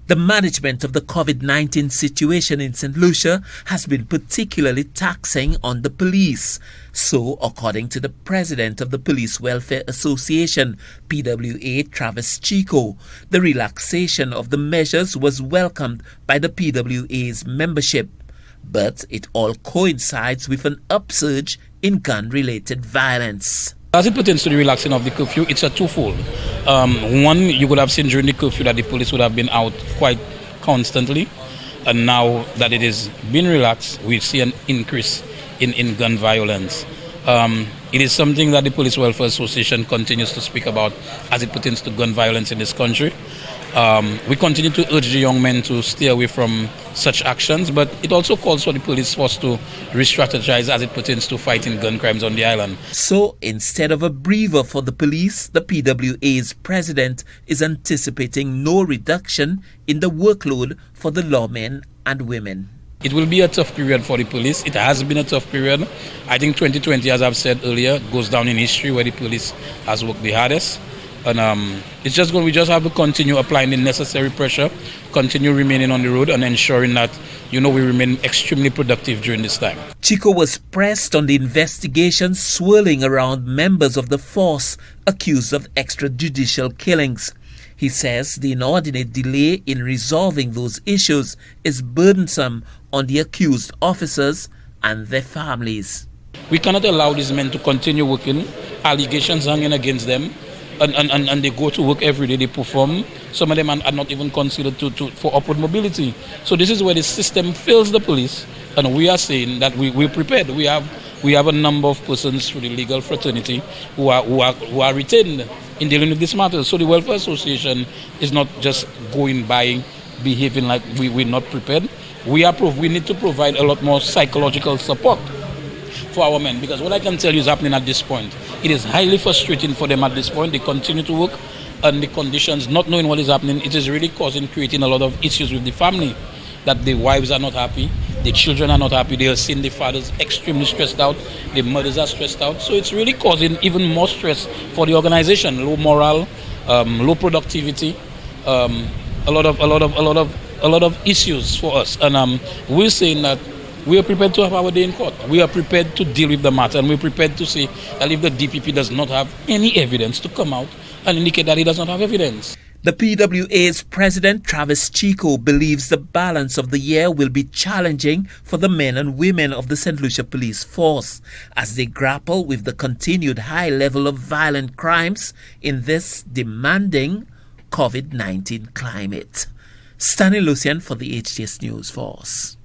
The management of the COVID-19 situation in St. Lucia has been particularly taxing on the police. So, according to the president of the Police Welfare Association, PWA, Travis Chico, the relaxation of the measures was welcomed by the PWA's membership. But it all coincides with an upsurge in gun-related violence. As it pertains to the relaxing of the curfew, it's a twofold. One, you could have seen during the curfew that the police would have been out quite constantly. And now that it is been relaxed, we see an increase in gun violence. It is something that the Police Welfare Association continues to speak about as it pertains to gun violence in this country. We continue to urge the young men to stay away from such actions, but it also calls for the police force to re-strategize as it pertains to fighting gun crimes on the island. So, instead of a breather for the police, the PWA's president is anticipating no reduction in the workload for the lawmen and women. It will be a tough period for the police. It has been a tough period. I think 2020, as I've said earlier, goes down in history where the police has worked the hardest. And we just have to continue applying the necessary pressure, continue remaining on the road and ensuring that, we remain extremely productive during this time. Chico was pressed on the investigation swirling around members of the force accused of extrajudicial killings. He says the inordinate delay in resolving those issues is burdensome on the accused officers and their families. We cannot allow these men to continue working, allegations hanging against them, and they go to work every day, they perform. Some of them are not even considered for upward mobility. So this is where the system fails the police, and we are saying that we're prepared. We have a number of persons through the legal fraternity who are retained in dealing with this matter. So the Welfare Association is not just going by behaving like we're not prepared. We need to provide a lot more psychological support for our men, because what I can tell you is happening at this point. It is highly frustrating for them at this point. They continue to work and the conditions, not knowing what is happening, it is really creating a lot of issues with the family, that the wives are not happy, the children are not happy, they are seeing the fathers extremely stressed out, the mothers are stressed out. So it's really causing even more stress for the organization, low morale, low productivity, a lot of issues for us. And we're saying that we are prepared to have our day in court. We are prepared to deal with the matter, and we're prepared to say that if the DPP does not have any evidence, to come out and indicate that he does not have evidence. The PWA's president, Travis Chico, believes the balance of the year will be challenging for the men and women of the St. Lucia Police Force as they grapple with the continued high level of violent crimes in this demanding COVID-19 climate. Stanley Lucian for the HTS News Force.